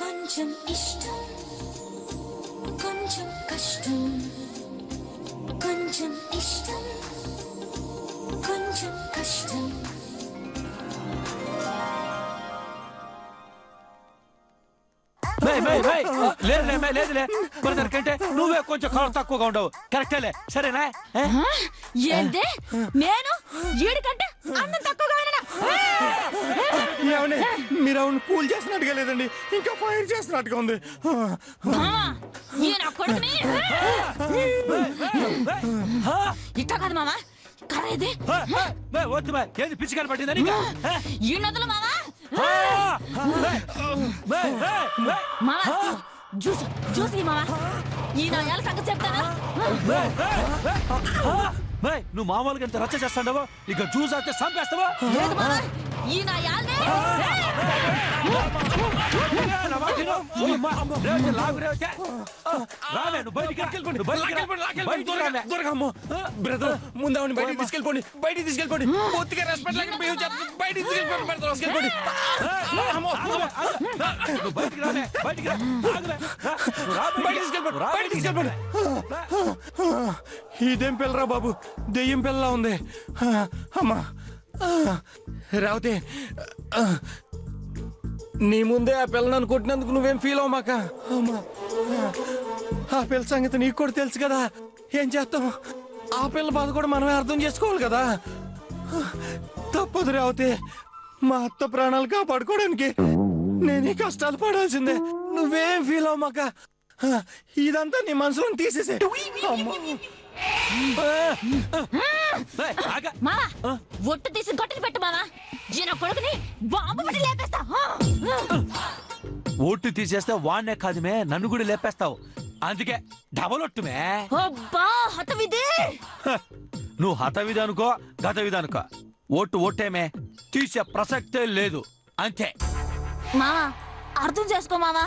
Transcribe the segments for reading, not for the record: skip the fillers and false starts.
కొంచెం ఇష్టం కొంచెం కష్టం కొంచెం ఇష్టం కొంచెం కష్టం లేదులే బ్రదర్ కంటే నువ్వే కొంచెం కాలు తక్కువగా ఉండవు కరెక్టేలే సరేనా ఏంటి నేను ఏడుకంటే అన్నం తక్కువగా మీరు అవును కూల్ చేసినట్టుగా లేదండి ఇంకా ఫైర్ చేసినట్టుగా ఉంది ఇట్లా కాదు మామా కరేది వద్దు ఏది పిచ్చి కనపట్టిందని ఈ నదులు మామా జ్యూస్ జ్యూస్ మామా ఈ నాయాల సంగతి చెప్తాను నువ్వు మామూలుగా ఎంత రచ్చ చేస్తాడవో ఇక జ్యూస్ అయితే సంపేస్తావా లేదు మామా ఈ నాయాలనే బ్రదర్ ముందు బయటికి తీసుకెళ్ళిపోండి పూర్తిగా రెస్పెక్ట్ బయటికి తీసుకెళ్ళిపోండి ఇదేం పిల్లరా బాబు దెయ్యం పిల్లలా ఉంది అమ్మా రావుతే నీ ముందే ఆ పిల్లని అనుకుంటున్నందుకు నువ్వేం ఫీల్ అవ్వమాక అమ్మా ఆ పిల్ల సంగతి నీకు కూడా తెలుసు కదా ఏం చేస్తాం ఆ పిల్ల బాధ కూడా మనమే అర్థం చేసుకోవాలి కదా తప్పదు రావుతే మా అత్త ప్రాణాలు కాపాడుకోవడానికి నేనే కష్టాలు పడాల్సిందే నువ్వేం ఫీల్ అవ్వమాక ఇదంతా నీ మనసులో తీసేసే ఒట్టు తీసి గొట్టలు పెట్టు మామా ఈయన కొడుకుని బాంబు పెట్టి లేపేస్తా ఓటు తీసేస్తే వాడినే కాదుమే నన్ను కూడా లేపేస్తావు అందుకే డబల్ ఒట్టుమే హతవిధి నువ్వు హతవిధి అనుకో గతవిధి అనుకో ఓటేమే తీసే ప్రసక్తే లేదు అంతే మామా అర్థం చేసుకో మామా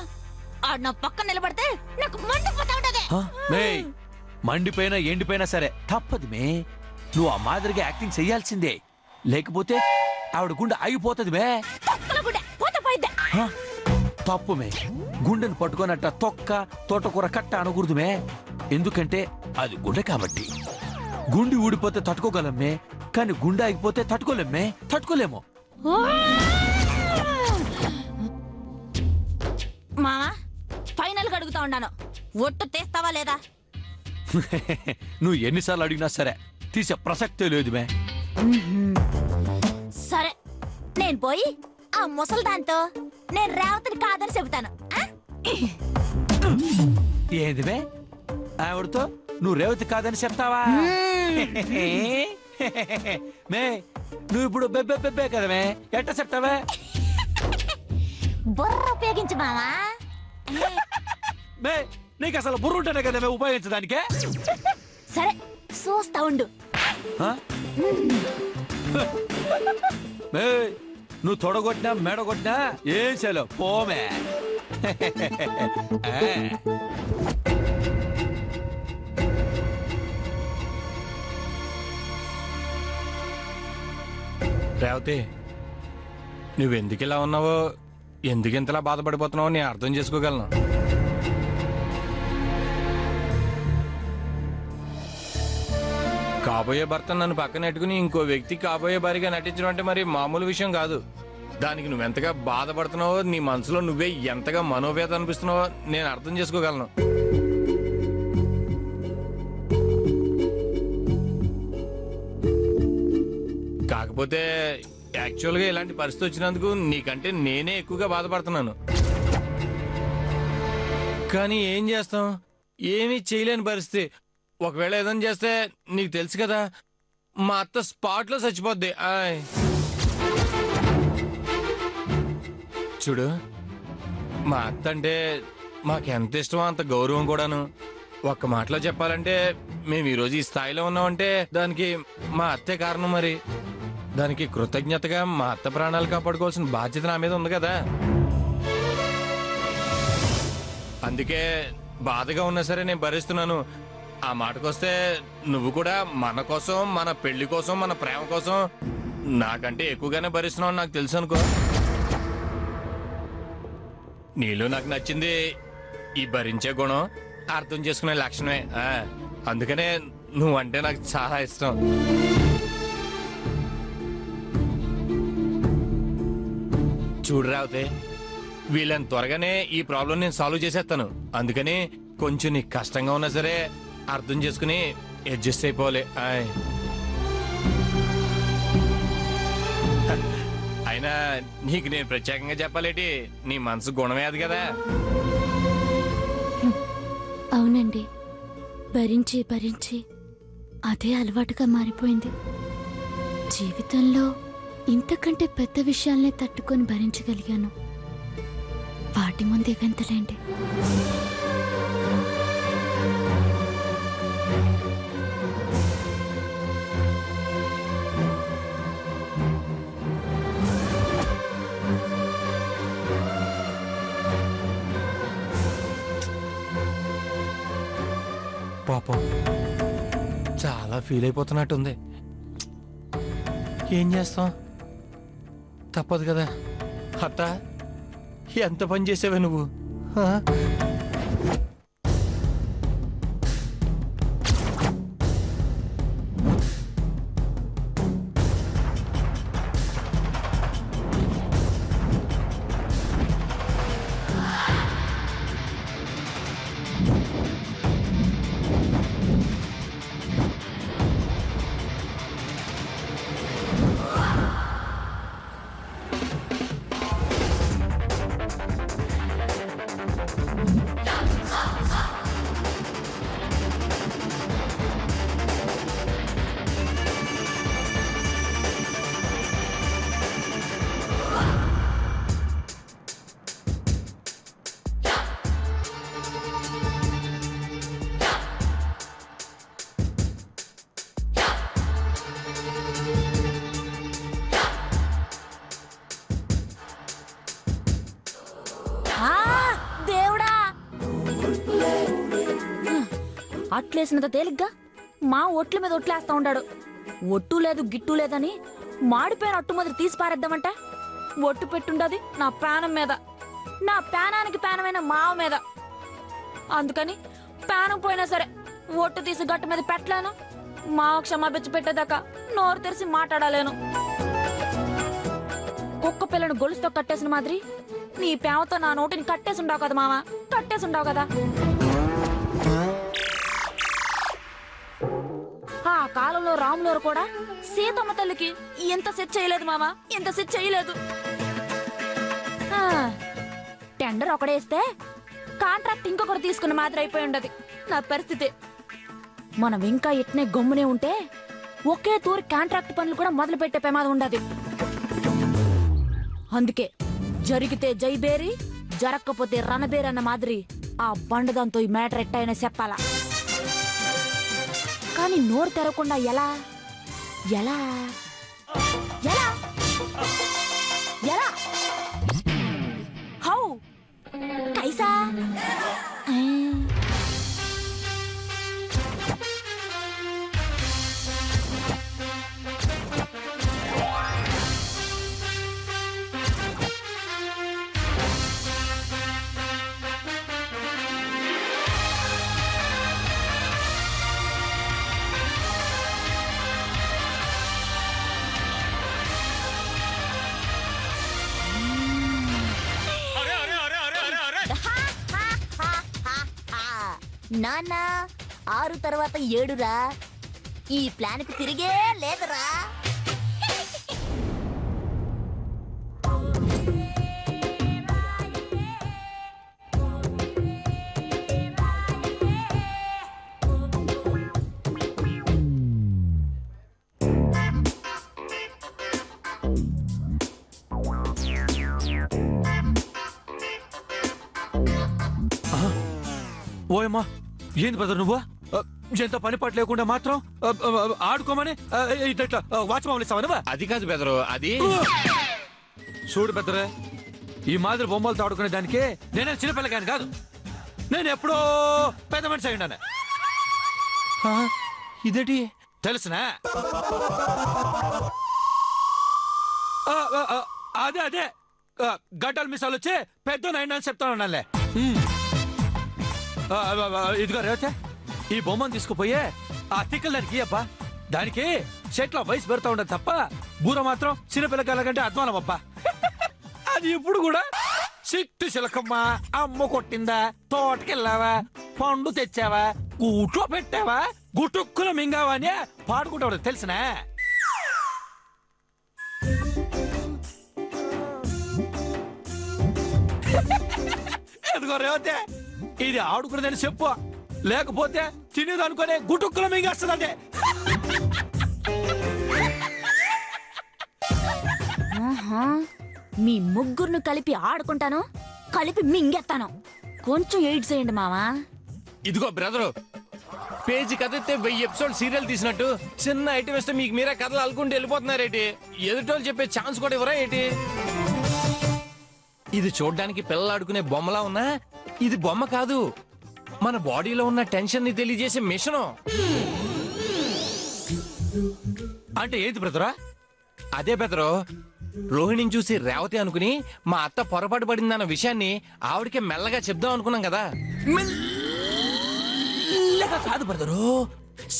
ఆడు నా పక్కన నిలబడితే నాకు మండిపోతా ఉంటది మండిపోయినా ఎండిపోయినా సరే తప్పదు మే నువ్వు ఆ మాదిరిగా యాక్టింగ్ చెయ్యాల్సిందే లేకపోతే ఆవిడ గుండె ఆగిపోతుంది మే తప్పు మే గుండెను పట్టుకోనట్ట తొక్క తోటకూర కట్ట అనకూడదు మే ఎందుకంటే అది గుండె కాబట్టి గుండె ఊడిపోతే తట్టుకోగలమ్మే కానీ గుండె ఆగిపోతే తట్టుకోలేము మామా ఫైనల్ గా అడుగుతా ఉన్నాను ఒట్టు తీస్తావా లేదా నువ్వు ఎన్నిసార్లు అడిగినా సరే తీసే ప్రసక్తే లేదు మే సరే నేను పోయి ఆ ముసలి దాంతో నేను రేవతిని కాదని చెబుతాను ఏంది మే ఆవిడతో నువ్వు రేవతి కాదని చెప్తావా మే నువ్వు ఇప్పుడు బెబ్బే కదా మే ఎట్ట చెప్తావే బుర్ర ఉపయోగించు మామా మే నీకు అసలు బుర్ర ఉంటేనే కదా మే ఉపయోగించడానికే సరే చూస్తా ఉండు నువ్వు తొడగొట్టినా మెడగొట్టినా ఏం చేయలేవు పోమే రేవతి నువ్వెందుకు ఇలా ఉన్నావో ఎందుకు ఇంతలా బాధపడిపోతున్నావో నేను అర్థం చేసుకోగలను కాబోయే భర్త నన్ను పక్కన పెట్టుకుని ఇంకో వ్యక్తి కాబోయే భారీగా నటించడం అంటే మరి మామూలు విషయం కాదు దానికి నువ్వెంతగా బాధపడుతున్నావో నీ మనసులో నువ్వే ఎంతగా మనోవేద అనిపిస్తున్నావో నేను అర్థం చేసుకోగలను కాకపోతే యాక్చువల్గా ఇలాంటి పరిస్థితి వచ్చినందుకు నీకంటే నేనే ఎక్కువగా బాధపడుతున్నాను కానీ ఏం చేస్తాం ఏమీ చేయలేని పరిస్థితి ఒకవేళ ఏదైనా చేస్తే నీకు తెలుసు కదా మా అత్త స్పాట్లో చచ్చిపోద్ది చూడు మా అత్త అంటే మాకెంత ఇష్టమో అంత గౌరవం కూడాను ఒక్క మాటలో చెప్పాలంటే మేము ఈరోజు ఈ స్థాయిలో ఉన్నామంటే దానికి మా అత్తే కారణం మరి దానికి కృతజ్ఞతగా మా అత్త ప్రాణాలు కాపాడుకోవాల్సిన బాధ్యత నా మీద ఉంది కదా అందుకే బాధగా ఉన్నా సరే నేను భరిస్తున్నాను ఆ మాటకొస్తే నువ్వు కూడా మన కోసం మన పెళ్లి కోసం మన ప్రేమ కోసం నాకంటే ఎక్కువగానే భరిస్తున్నావు నాకు తెలుసు అనుకో నీలో నాకు నచ్చింది ఈ భరించే గుణం, అర్థం చేసుకునే లక్షణమే. అందుకనే నువ్వంటే నాకు చాలా ఇష్టం. చూడు రావుతే, వీళ్ళని త్వరగానే ఈ ప్రాబ్లం నేను సాల్వ్ చేసేస్తాను. అందుకని కొంచెం నీకు కష్టంగా ఉన్నా సరే అర్థం చేసుకుని అడ్జస్ట్ అయిపోవాలి. అయినా నీకు నేను ప్రత్యేకంగా చెప్పాలేటి, నీ మనసు గుణమే అది కదా. అవునండి, భరించి భరించి అదే అలవాటుగా మారిపోయింది. జీవితంలో ఇంతకంటే పెద్ద విషయాల్ని తట్టుకొని భరించగలిగాను. వాటి ముందు ఇవెంతలేండి. పాపం చాలా ఫీల్ అయిపోతున్నట్టుంది. ఏం చేస్తాం, తప్పదు కదా. అత్త, ఎంత పని చేసావే నువ్వు. అట్లేసినంత తేలిగ్గా మా ఒట్ల మీద ఒట్లేస్తా ఉంటాడు. ఒట్టు లేదు గిట్టు లేదని మాడిపోయిన అట్టు మొదలు తీసి పారేద్దామంట. ఒట్టు పెట్టుండది నా ప్రాణం మీద, నా ప్రాణానికి ప్రాణమైన మావ మీద. అందుకని ప్రాణం పోయినా సరే ఒట్టు తీసి గట్టు మీద పెట్టలేను. మావ క్షమాపించి పెట్టేదాకా నోరు తెరిచి మాట్లాడలేను. కుక్క పిల్లను గొలుసుతో కట్టేసిన మాదిరి నీ ప్రేమతో నా నోటిని కట్టేసి ఉండవు కదా మామ, కట్టేసి ఉండవు కదా. ఆ కాలంలో రాములోరు కూడా సీతమ్మ తల్లికి ఎంత సెట్ చేయలేదు మామ, ఎంత సెట్ చేయలేదు. టెండర్ ఒకడేస్తే కాంట్రాక్ట్ ఇంకొకరు తీసుకున్న మాదిరి అయిపోయి ఉండదు నా పరిస్థితి. మనం ఇంకా ఇట్నే గమ్మునే ఉంటే ఒకే తూరి కాంట్రాక్ట్ పనులు కూడా మొదలు పెట్టే ప్రమాదం ఉండదు. అందుకే జరిగితే జైబేరి, జరగకపోతే రణబేరి అన్న మాదిరి ఆ బండదంతో ఈ మ్యాటర్ ఎట్టయినా చెప్పాలా. కానీ నోరు తెరవకుండా ఎలా ఎలా ఎలా ఎలా హౌ కైసా? నాన్న 6 తర్వాత 7రా. ఈ ప్లాన్ కి తిరిగే లేదురా. ఓయమ్మా, ఏంది బ్రదర్ నువ్వు ఎంత పని పాటు లేకుండా మాత్రం ఆడుకోమని ఇట్లా వాచ్మామలు ఇస్తావా? అది కాదు బెదరు, అది చూడు బెదరే, ఈ మాదిరి బొమ్మలతో ఆడుకునే దానికి నేనే చిన్నపిల్లగాని కాదు. నేను ఎప్పుడో పెద్ద మనిషి అయి ఉన్నాను. ఇదేటి తెలుసునా? అదే అదే గడ్డలు మిసాలు వచ్చి పెద్ద నైన్ అని చెప్తానన్నాలే. ఇదిగో రేవతే, ఈ బొమ్మను తీసుకుపోయే ఆ తిక్కలు దానికి అబ్బా. దానికి చెట్ల వయసు పెడతా ఉండదు తప్ప బూర మాత్రం చిన్నపిల్లకాయల కంటే అధ్వానం అబ్బా. అది ఇప్పుడు కూడా చిట్టు చిలకమ్మ అమ్మ కొట్టిందా, తోటకెళ్ళావా, పండు తెచ్చావా, కూట్లో పెట్టావా, గుటుక్కున మింగావా అని పాడుకుంటావు తెలిసినా. ఎదుగో రేవతే, ఇది ఆడుకునేదని చెప్పు, లేకపోతే తినేదనుకునే గుటుక్కుల మింగేస్తుందంటే. మీ ముగ్గురును కలిపి ఆడుకుంటాను, కలిపి మింగేస్తాను. కొంచెం ఎయిడ్ చేయండి మావా. ఇదిగో బ్రదరు, పేజీ కథెత్తే 1000 ఎపిసోడ్ సీరియల్ తీసినట్టు చిన్న ఐటమ్ వేస్తే మీకు మీరే కథలు అల్లుకుంటూ వెళ్ళిపోతున్నారేటి? ఎదుటోళ్ళు చెప్పే ఛాన్స్ కూడా ఇవ్వరా ఏంటి? ఇది చూడ్డానికి పిల్లలు ఆడుకునే బొమ్మలా ఉన్నా ఇది బొమ్మ కాదు, మన బాడీలో ఉన్న టెన్షన్ ని తెలియజేసే మిషను. అంటే ఏంటి బ్రదరా? అదే బెదరు, రోహిణిని చూసి రేవతి అనుకుని మా అత్త పొరపాటు పడిందన్న విషయాన్ని ఆవిడకి మెల్లగా చెప్దాం అనుకున్నాం కదా. మెల్లగా కాదు బ్రదరు,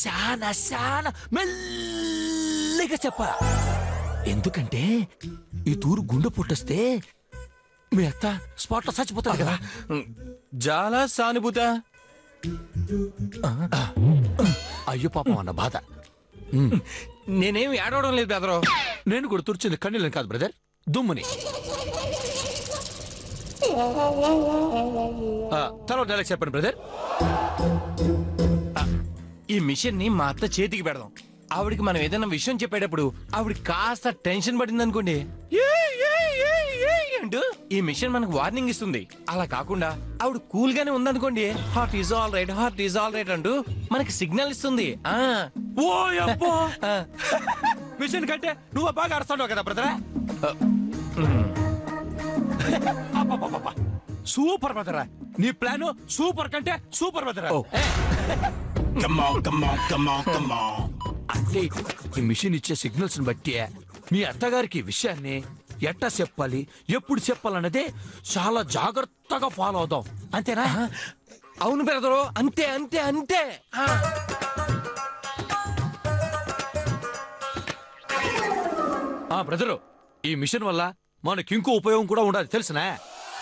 చాలా చాలా మెల్లగా చెప్ప. ఎందుకంటే ఈ తూరు గుండె పుట్టొస్తే మీ అత్త స్పాట్ లో చచ్చిపోతారు కదా. చాలా సానుభూత. అయ్యో పాపం అన్న బాధ. నేనేం ఏడవడం లేదు బెదరు. నేను కూడా తుర్చింది కన్నీళ్ళని కాదు బ్రదర్, దుమ్ముని. తర్వాత డైలాగ్ చెప్పండి బ్రదర్. ఈ మిషన్ ని మా అత్త చేతికి పెడదాం. ఆవిడికి మనం ఏదైనా విషయం చెప్పేటప్పుడు ఆవిడ కాస్త టెన్షన్ పడింది అనుకోండి, అంటూ ఈ మిషన్ మనకు వార్నింగ్ ఇస్తుంది. అలా కాకుండా ఆవిడ కూల్ గానే ఉందనుకోండి, heart is all right, heart is all right అంటూ మనకి సిగ్నల్ ఇస్తుంది. ఓ అబ్బో, మిషన్ కంటే నువ్వు బాగా అరుస్తావు కదా బ్రదరా. సూపర్ బ్రదరా, నీ ప్లాన్ సూపర్ కంటే సూపర్ బ్రదరా. అంటే ఈ మిషన్ ఇచ్చే సిగ్నల్స్ బట్టి మీ అత్తగారికి ఈ విషయాన్ని ఎట్టా చెప్పాలి, ఎప్పుడు చెప్పాలన్నదే చాలా జాగ్రత్తగా ఫాలో అవుదాం. అంతేనా? అవును బ్రదరు, అంతే అంతే అంతే. బ్రదరు, ఈ మిషన్ వల్ల మనకి ఇంకో ఉపయోగం కూడా ఉండాలి తెలిసినా.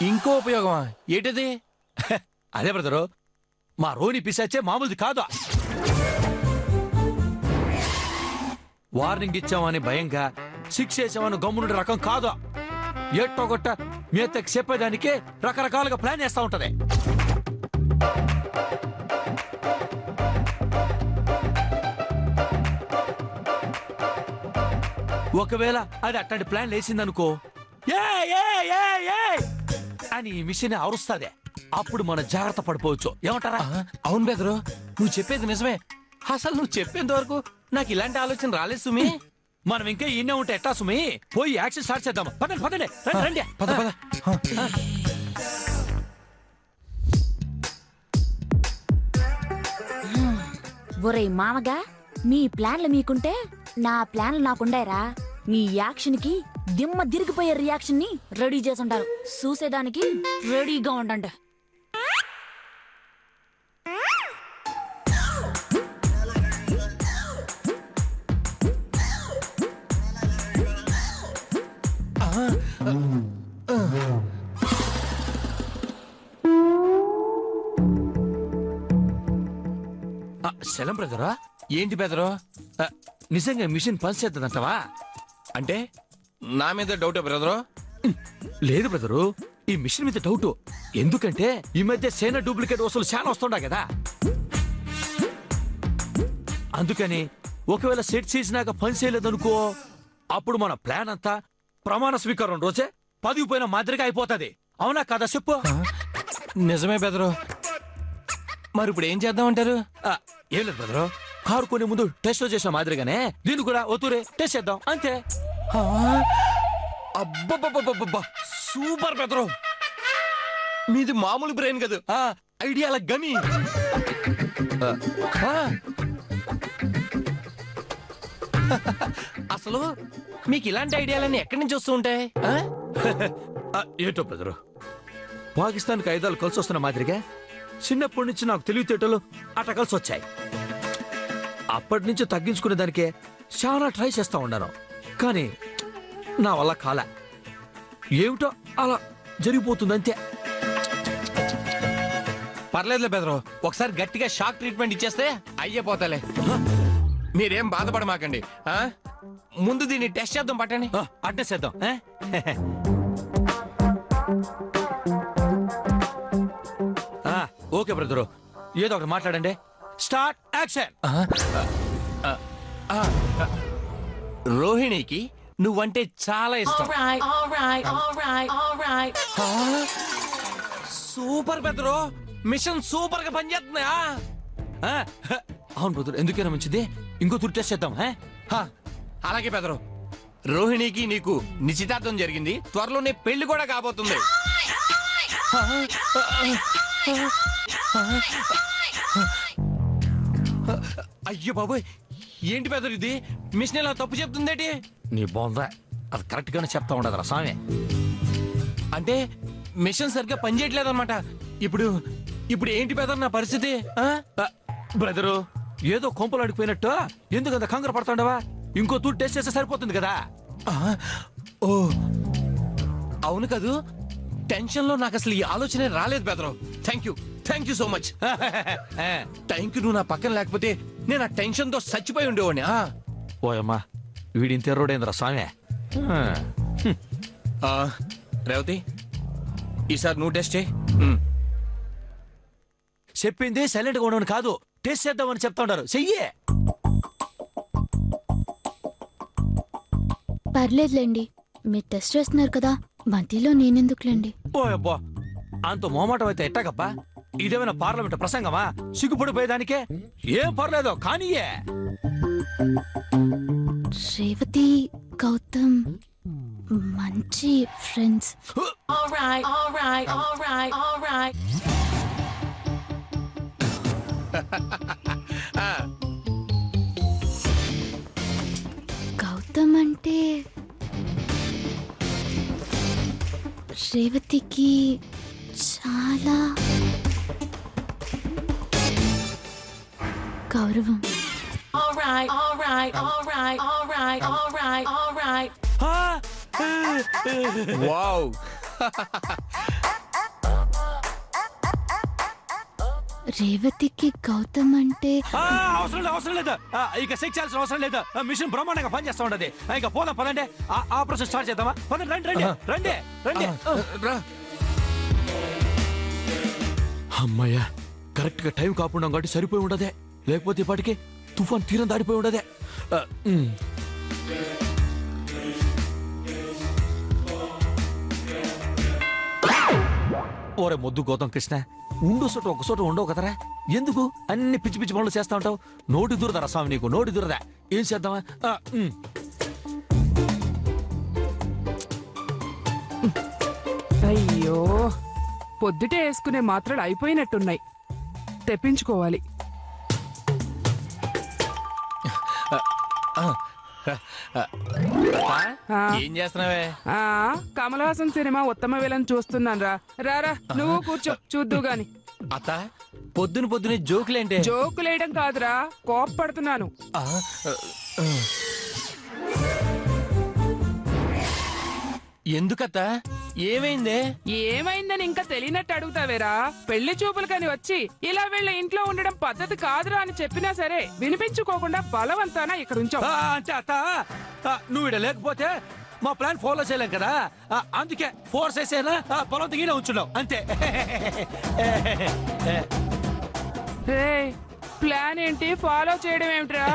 ఇంకో ఉపయోగమా? ఏంటది? అదే బ్రదరు, మా రోని పిశాచే మామూలుది కాదు. వార్నింగ్ ఇచ్చామని భయంగా శిక్ష వేసామని గమ్మునుండే రకం కాదు. ఎట్టొగొట్ట మీతకి చెప్పేదానికి రకరకాలుగా ప్లాన్ చేస్తా ఉంటది. ఒకవేళ అది అట్లాంటి ప్లాన్ వేసిందనుకో, అని ఈ మిషన్ అరుస్తాదే, అప్పుడు మనం జాగ్రత్త పడిపోవచ్చు. ఏమంటారా? అవును బెదరు, నువ్వు చెప్పేది నిజమే. అసలు నువ్వు చెప్పేంత వరకు నాకు ఇలాంటి ఆలోచన రాలేదు సుమి. మనం ఇంకా ఇన్నే ఉంటే ఎట్టా సుమి? పోయి యాక్షన్ స్టార్ట్ చేద్దాం. పదండి పదండి, రండి రండి. పద పద. ఒరేయ్ మామగా, మీ ప్లాన్లు మీకుంటే నా ప్లాన్లు నాకుండారా. మీ యాక్షన్ కి దిమ్మ తిరిగిపోయే రియాక్షన్ ని రెడీ చేసి ఉంటారు. చూసేదానికి రెడీగా ఉండండి. శలం బ్రదరా? ఏంటి బెదరు? నిజంగా మిషన్ పని చేద్దంటావా? అంటే నా మీద డౌట్ బ్రదరు? లేదు బ్రదరు, ఈ మిషన్ మీద డౌట్. ఎందుకంటే ఈ మధ్య సేన డూప్లికేట్ వస్తువులు చాలా వస్తుండా కదా. అందుకని ఒకవేళ సెట్ చేసినాక పని చేయలేదనుకో, అప్పుడు మన ప్లాన్ అంతా ప్రమాణ స్వీకారం రోజే పదిగిపోయిన మాదిరిగా అయిపోతుంది. అవునా కదా చెప్పు? నిజమే బెదరు. మరి ఇప్పుడు ఏం చేద్దామంటారు? ఏం లేదు బ్రదరు, కారు కొనే ముందు టెస్ట్ చేసిన మాదిరిగానే దీన్ని కూడా ఓతూరే టెస్ట్ చేద్దాం అంతే. అబ్బబ్బబ్బబ్బబ్బా, సూపర్ బెదరు. మీది మామూలు బ్రెయిన్ కదా, ఐడియాల గని. అసలు మీకు ఇలాంటి ఐడియాలన్నీ ఎక్కడి నుంచి వస్తూ ఉంటాయి? ఏటో బ్రదరు, పాకిస్తాన్కి ఆయుధాలు కలిసి వస్తున్న మాదిరిగా చిన్నప్పటి నుంచి నాకు తెలివితేటలు అట్ట కలిసి వచ్చాయి. అప్పటి నుంచి తగ్గించుకునే దానికే చాలా ట్రై చేస్తా ఉన్నాను, కానీ నా వల్ల కాలే. ఏమిటో అలా జరిగిపోతుంది అంతే. పర్లేదులే బెదరు, ఒకసారి గట్టిగా షాక్ ట్రీట్మెంట్ ఇచ్చేస్తే అయ్యపోతాలే. మీరేం బాధపడమాకండి. ముందు దీన్ని టెస్ట్ చేద్దాం, పట్టండి. అట్నే చేద్దాం. ఓకే బ్రదరు, ఏదో ఒకటి మాట్లాడండి. Start action. రోహిణికి నువ్వంటే చాలా ఇష్టం. సూపర్ బెదరు, మిషన్ సూపర్ గా పనిచేస్తుందా? అవును బ్రదర్, ఎందుకైనా మంచిది ఇంకో తూరి టెస్ట్ చేద్దాం. అలాగే బెదరు, రోహిణికి నీకు నిశ్చితార్థం జరిగింది, త్వరలోనే పెళ్లి కూడా కాబోతుంది. అయ్యో బాబోయ్, ఏంటి బెదరు ఇది? మిషన్ ఇలా తప్పు చెప్తుందేటి? నీ బాగుందా, అది కరెక్ట్ గానే చెప్తా ఉండదురా స్వామి. అంటే మిషన్ సరిగ్గా పనిచేయట్లేదు అనమాట. ఇప్పుడు ఇప్పుడు ఏంటి బెదరు నా పరిస్థితి? బ్రదరు, ఏదో కొంపలు అడిగిపోయినట్టు ఎందుకంత కంగారు పడతాండవా? ఇంకో తూరి టెస్ట్ చేస్తే సరిపోతుంది కదా. ఓ అవును కదూ, టెన్షన్ లో నాకు అసలు ఈ ఆలోచనే రాలేదు బెదరు. Thank you so much. Thank you, నువ్వు నా పక్కన లేకపోతే నేను ఆ టెన్షన్ తో చచ్చిపోయి ఉండేవాడిని. ఓయమ్మా, వీడింత ఎర్రోడేంద్రా స్వామి. రేవతి, ఈసారి నువ్వు టెస్ట్ చేయి. చెప్పింది సైలెంట్ గా ఉండవని కాదు, టెస్ట్ చేద్దామని చెప్తా ఉంటారు. చెయ్యే. పర్లేదులేండి, మీరు టెస్ట్ చేస్తున్నారు కదా, మధ్యలో నేనెందుకులేండి. ఓ అబ్బా, అంత మోమాటం అయితే ఎట్టాగప్పా? ఇదేమైనా పార్లమెంట్ ప్రసంగమా? సిగ్గుపడిపోయేదానికే. ఏం పర్లేదు కానీయే. రేవతి, గౌతమ్ మంచి ఫ్రెండ్స్. గౌతమ్ అంటే రేవతికి చాలా గౌరవం. వావ్, రేవతికి గౌతమ్ అంటే అవసరం లేదు. ఇక చెక్ చేయాల్సిన అవసరం లేదు. మిషన్ బ్రహ్మాండంగా పనిచేస్తా ఉండదు. ఇక పోదాం పదండి, ఆపరేషన్ స్టార్ట్ చేద్దామా? పదండి, రండి రండి రండి రండి. అమ్మయ్యా, కరెక్ట్ గా టైం కాకుండా కాబట్టి సరిపోయి ఉండదే, లేకపోతే ఇప్పటికి తుఫాన్ తీరం దాడిపోయి ఉండదే. ఓరే మొద్దు గౌతమ్ కృష్ణ, ఉండు చోట ఒక చోట ఉండవు కదరా? ఎందుకు అన్ని పిచ్చి పిచ్చి పనులు చేస్తా ఉంటావు? నోటి దురదరా స్వామి నీకు, నోటి దురద. ఏం చేద్దామా? అయ్యో, పొద్దుటే వేసుకునే మాత్రలు అయిపోయినట్టున్నాయి, తెప్పించుకోవాలి. ఏం చేస్తున్నావే? కమల్ హాసన్ సినిమా ఉత్తమ విలన్ చూస్తున్నాను రా. రారా నువ్వు కూర్చో, చూద్దు గాని. అత్త, పొద్దునే జోకులేంటే? జోకులేయడం కాదురా, కోప్పడుతున్నాను. ఎందుకత్తా, ఏమైందే? ఏమైందని ఇంకా తెలియనట్టు అడుగుతావేరా? పెళ్లి చూపులు కాని వచ్చి ఇలా వీళ్ళ ఇంట్లో ఉండడం పద్ధతి కాదురా అని చెప్పినా సరే వినిపించుకోకుండా బలవంతాన ఇక్కడ ఉంచావు. అంటే అత్త, నువ్వు ఇక్కడ లేకపోతే మా ప్లాన్ ఫాలో చేయలేం కదా, అందుకే ఫోర్స్ వేసేనా పొలం దిగిన ఉంచున్నావు అంతే. ప్లాన్ ఏంటి, ఫాలో చేయడం ఏమిట్రా?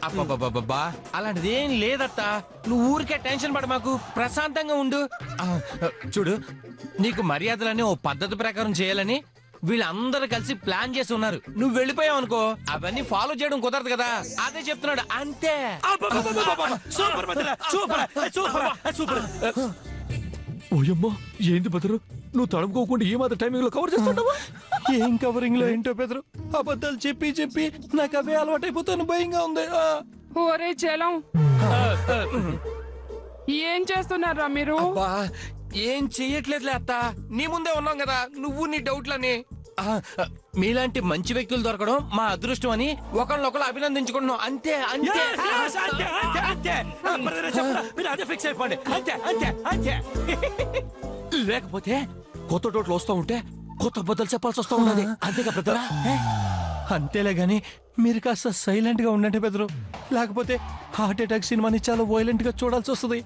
అబ్బబ్బబ్బబ్బా, అలాంటిది ఏం లేదత్తా. నువ్వు ఊరికే టెన్షన్ పడ, మాకు ప్రశాంతంగా ఉండు. చూడు, నీకు మర్యాదలన్నీ ఓ పద్ధతి ప్రకారం చేయాలని వీళ్ళందరూ కలిసి ప్లాన్ చేసి ఉన్నారు. నువ్వు వెళ్ళిపోయావు అనుకో, అవన్నీ ఫాలో చేయడం కుదరదు కదా, అదే చెప్తున్నాడు అంతే. ఓయమ్మా, ఏంది బెదరు, నువ్వు తడుముకోకుండా ఏ మాత్రం టైమింగ్ లో కవర్ చేస్తుంటావా? ఏం కవరింగ్ లో ఏంటో బెదరు, అబద్ధాలు చెప్పి నాకు అవే అలవాటైపోతాను, భయంగా ఉంది. ఓరే చలం, ఏం చేస్తున్నారా మీరు? ఏం చెయ్యట్లేదులే అత్త, నీ ముందే ఉన్నాం కదా నువ్వు నీ డౌట్లని. మీలాంటి మంచి వ్యక్తులు దొరకడం మా అదృష్టం అని ఒకళ్ళొకళ్ళు అభినందించుకుంటున్నాం, అంతే అంతే. మీరు అదే ఫిక్స్ అయిపోండి, అంతే అంతే అంతే. లేకపోతే కొత్త డోట్లు వస్తూ ఉంటే కొత్త బద్దలు చెప్పాల్సి వస్తూ ఉన్నది, అంతేగా బ్రదరా? అంతేలే గాని మీరు కాస్త సైలెంట్ గా ఉండండి బెదరు, లేకపోతే హార్ట్ అటాక్ సినిమాని చాలా వైలెంట్ గా చూడాల్సి వస్తుంది.